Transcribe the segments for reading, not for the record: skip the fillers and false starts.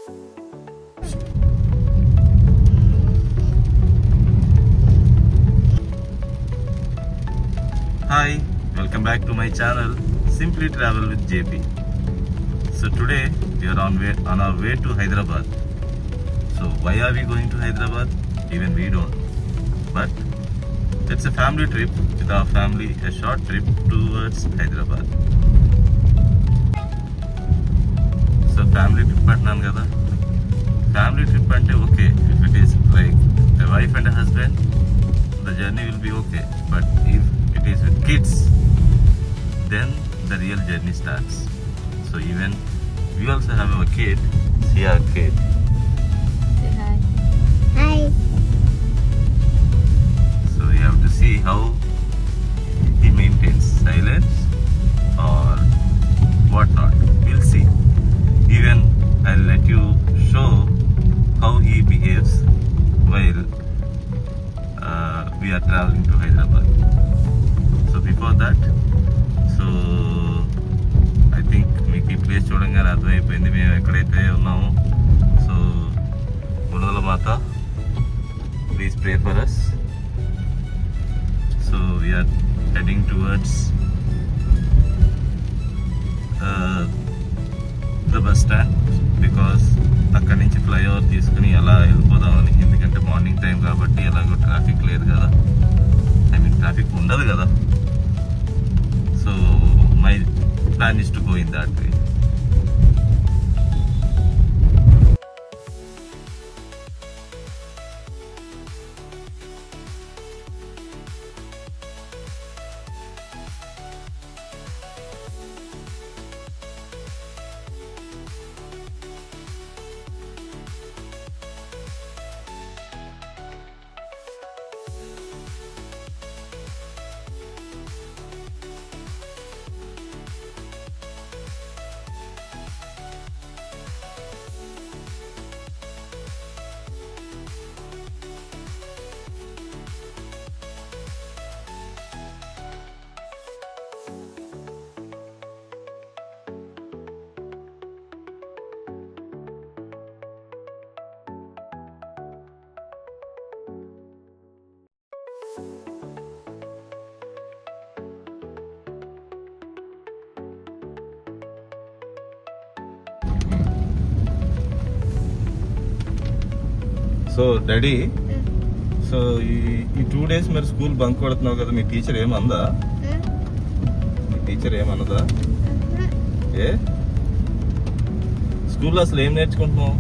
Hi, welcome back to my channel Simply Travel with JP. So today we are on our way to Hyderabad. So why are we going to Hyderabad? Even we don't know. But it's a family trip with our family, a short trip towards Hyderabad. So family trip antunnanu kada. Family trip ante okay. If it is like a wife and a husband, the journey will be okay. But if it is with kids, then the real journey starts. So even we also have our kid. See our kid. Say hi. Hi. So we have to see how he maintains silence or what not. We'll see. Even I'll let you show how he behaves while we are traveling to Hyderabad. So before that, I think మీకు ఈ place చూడంగానే అర్థమైపోయింది మేము ఎక్కడైతే ఉన్నామో. So Gunadala Mata, please pray for us. So we are heading towards the bus stand because అక్కడి నుంచి flyover తీసుకుని ఎలా వెళ్ళిపోదామని. ఎందుకంటే మార్నింగ్ టైం కాబట్టి ఎలాగో ట్రాఫిక్ లేదు కదా, ఐ మీన్ ట్రాఫిక్ ఉండదు కదా. So my plan is to go in that way. So daddy, so ఈ 2 days మరి స్కూల్ బంక్ కొడుతున్నావు కదా, మీ టీచర్ ఏమన్నదా? మీ టీచర్ ఏమన్నదా? ఏ స్కూల్లో అసలు ఏం నేర్చుకుంటున్నావు?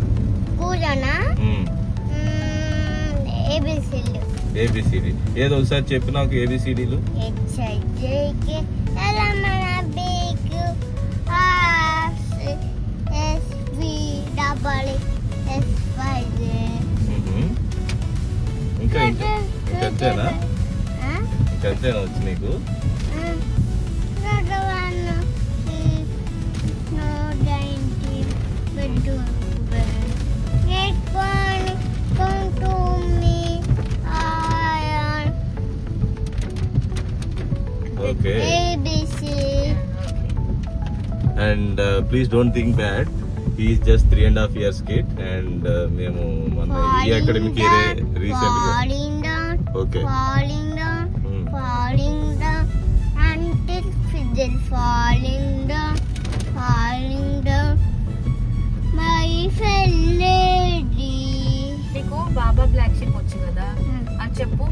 ఏబిసిడి. ఏదో ఒకసారి చెప్పు నాకు ఏబిసిడీలు. ఇంకా ఇంకంతేనా? ఇంకంతేనా వచ్చి నీకు? Okay. And please don't think bad, he is just 3.5 years kid and మేము మన ఈ అకాడమిక్ ఇయర్ రీసెంట్ గా okay falling down until fizzle falling down my lady. నీకు బాబా బ్లాక్ షిప్ వచ్చు కదా, అని చెప్పు.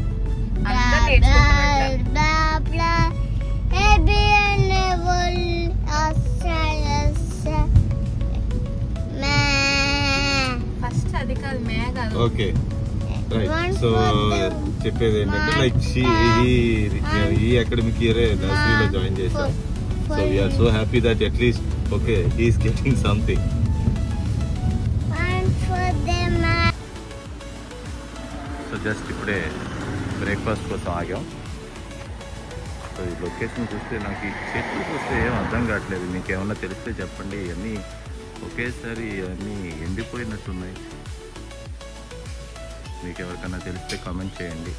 అంతా నేర్చుకుంటున్నా. ఫస్ట్ అది కాదు, మే కాదు. Okay right. సో చెప్పేది ఏంటంటే లైక్ ఈ అకాడమిక్ ఇయర్ నర్సరీలో జాయిన్ చేశాం. So we are so happy that at least okay he is getting something. So just ఇప్పుడే బ్రేక్ఫాస్ట్ కోసం ఆగాం. సో ఈ లొకేషన్ చూస్తే నాకు ఈ చెట్లు చూస్తే ఏం అర్థం కావట్లేదు. మీకు ఏమన్నా తెలిస్తే చెప్పండి. ఇవన్నీ ఒకేసారి అన్నీ ఎండిపోయినట్టున్నాయి. మీకు ఎవరికైనా తెలిస్తే కామెంట్ చేయండి.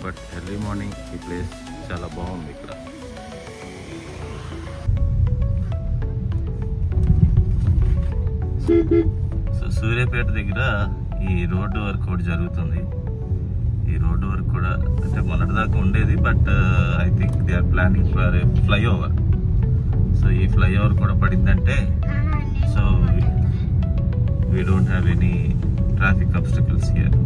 బట్ ఎర్లీ మార్నింగ్ ఈ ప్లేస్ చాలా బాగుంది ఇక్కడ. సూర్యాపేట దగ్గర ఈ రోడ్డు వర్క్ ఒకటి జరుగుతుంది. ఈ రోడ్డు వర్క్ కూడా అంటే మొన్నటిదాకా ఉండేది, but I think they are planning for a flyover. So ఈ ఫ్లైఓవర్ కూడా పడిందంటే so we don't have any traffic obstacles here.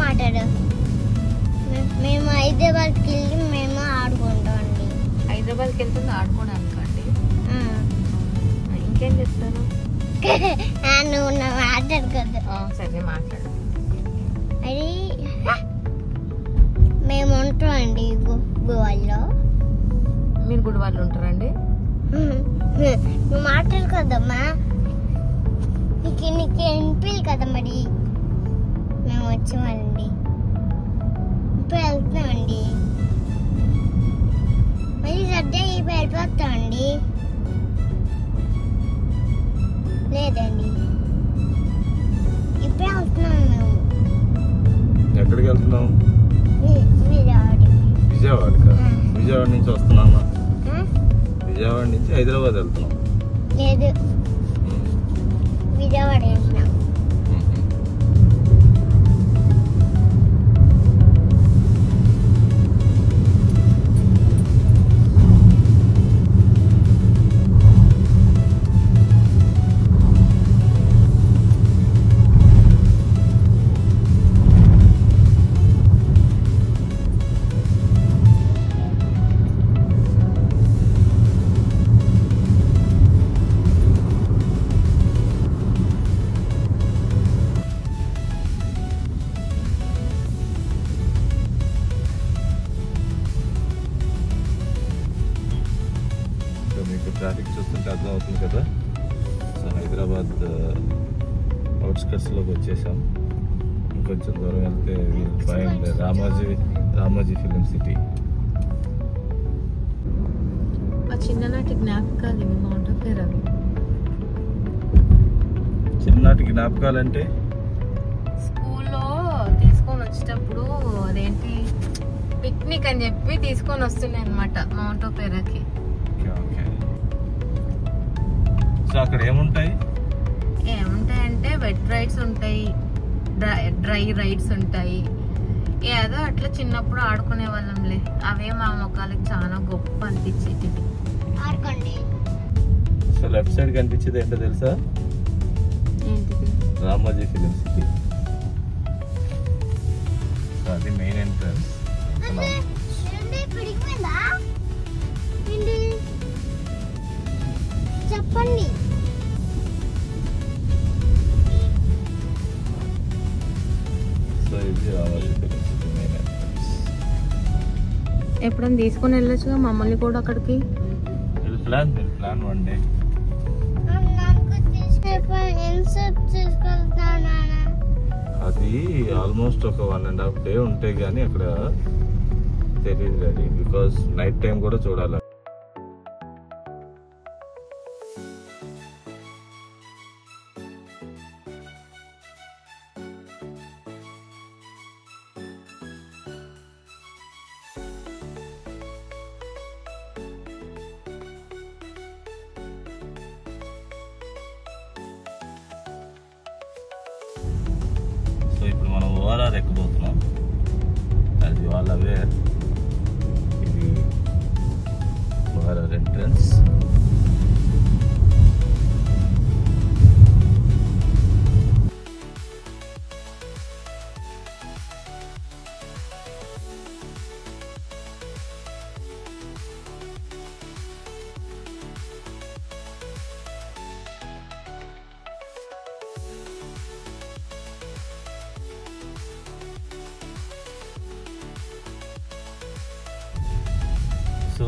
మాట్లాడు. మేము హైదరాబాద్కి వెళ్ళి మేము ఆడుకుంటాం అండి. హైదరాబాద్కి వెళ్తుంది ఆడుకోవడానికి అండి. ఇంకేం చేస్తారు? నువ్వు మాట్లాడు కదా. సరే మాట్లాడు. అది మేము ఉంటాం అండి గుడివాడలో. మీరు గుడివాడలో ఉంటారండి? నువ్వు మాట్లాడు కదమ్మా. నీకు వినిపించాలి కదా. మరి మేము వచ్చామండి, ఇప్పుడు వెళ్తున్నామండి. మళ్ళీ సర్దే వెళ్ళిపోతామండి. లేదండి, ఇప్పుడే వెళ్తున్నాం మేము. ఎక్కడికి వెళ్తున్నాం? విజయవాడకి. విజయవాడ నుంచి వస్తున్నామా? విజయవాడ నుంచి హైదరాబాద్ వెళ్తున్నాం. లేదు, విజయవాడ వెళ్తున్నాం. ట్రాఫిక్ చూస్తుంటే అర్థం అవుతుంది కదా. సో హైదరాబాద్ అవుట్స్కట్స్లోకి వచ్చేసాం. ఇంకొంచెం దూరం వెళ్తే wheel find Ramoji film city. చిన్ననాటి జ్ఞాపకాలు మౌంట్ ఆఫ్ ఫేర్. అవి చిన్ననాటి జ్ఞాపకాలంటే స్కూల్లో తీసుకొని వచ్చేటప్పుడు అదేంటి పిక్నిక్ అని చెప్పి తీసుకొని వస్తున్నాయి అనమాట మౌంట్ ఆఫ్ ఫేర్కి. సో అక్కడ ఏముంటాయంటే వెట్ రైడ్స్ ఉంటాయి, డ్రై రైడ్స్ ఉంటాయి. ఏదో అట్లా చిన్నప్పుడు ఆడుకునే వాళ్ళంలే. అవే మా మొక్కలకి చాలా గొప్ప అనిపించేది. సో లెఫ్ట్ సైడ్ కనిపించేది ఏంటో తెలుసా? ఏంటిది? Ramoji film city. సో అది మెయిన్ ఎంట్రన్స్. చెప్పండి. సో ఇది Ramoji film city main entrance. ఎప్పుడైనా తీసుకొని వెళ్ళొచ్చుగా మమ్మల్ని కూడా అక్కడికి. Plan one day. అది ఆల్మోస్ట్ ఒక 1.5 day ఉంటే గానీ అక్కడ తెలియదు కానీ, బికాస్ నైట్ టైం కూడా చూడాలి. ఇప్పుడు మనం ఓఆర్ఆర్ ఎక్కబోతున్నాం. యాజ్ యు ఆల్ అవేర్, ఇది ఓఆర్ఆర్ ఎంట్రన్స్. సో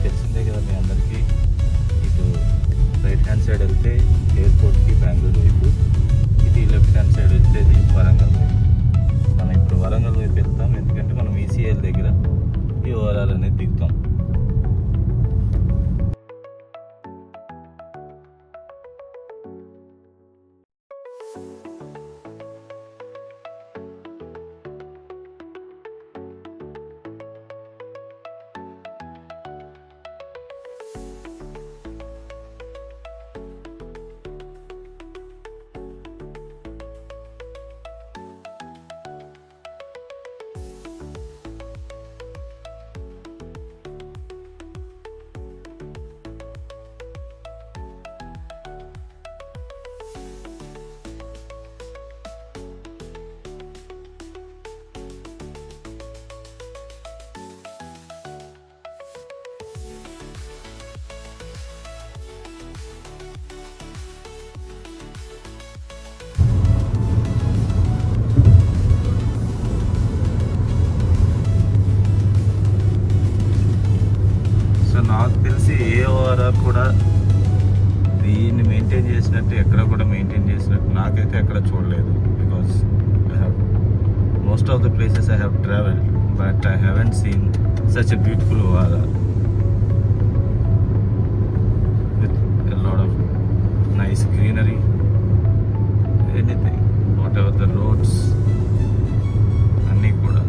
తెలిసిందే కదా మీ అందరికీ, ఇటు రైట్ హ్యాండ్ సైడ్ వెళ్తే ఎయిర్పోర్ట్కి బెంగళూరు వైపు, ఇది లెఫ్ట్ హ్యాండ్ సైడ్ వచ్చేది వరంగల్ వైపు. మనం ఇప్పుడు వరంగల్ వైపు వెళ్తాం, ఎందుకంటే మనం ఈసీఎల్ దగ్గర ఈ ఓవరాల్ అనేది దిగుతాం. నాకు తెలిసి ఏఓఆర్ఆర్ కూడా దీన్ని మెయింటైన్ చేసినట్టు ఎక్కడ కూడా మెయింటైన్ చేసినట్టు నాకైతే ఎక్కడ చూడలేదు. Because I have most of the places I have travelled, but I haven't seen such a beautiful ORR with a lot of nice greenery, anything, what ever the roads అన్నీ కూడా.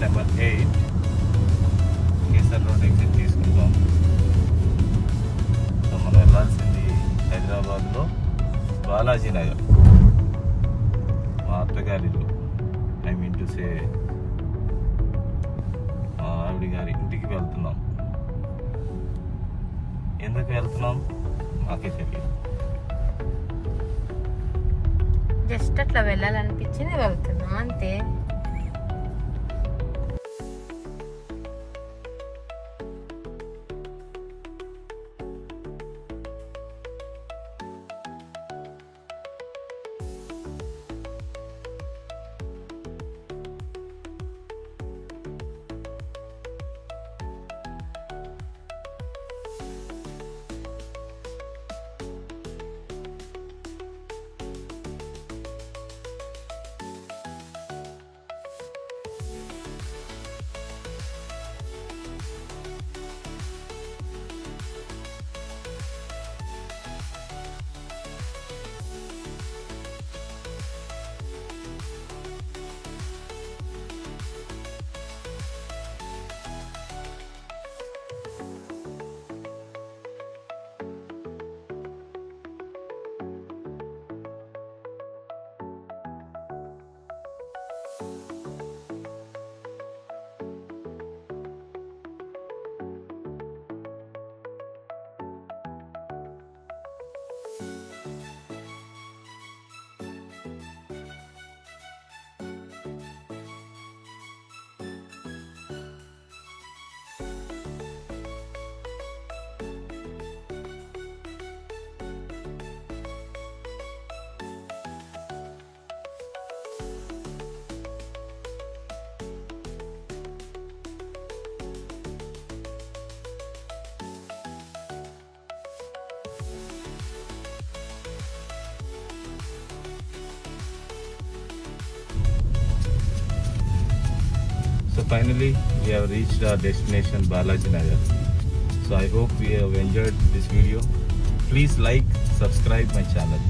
Number 8 kesar road exit తీసుకుంటాం. So మనం వెళ్ళాల్సింది హైదరాబాద్లో బాలాజీ నగర్, మా అత్తగారిలో, I mean to say మా ఆవిడ గారి ఇంటికి వెళ్తున్నాం. ఎందుకు వెళ్తున్నాం మాకే తెలియదు, జస్ట్ అట్లా వెళ్ళాలనిపించింది వెళ్తున్నాం అంతే. So finally we have reached our destination, Balaji Nagar. So I hope we have enjoyed this video. Please like, subscribe my channel.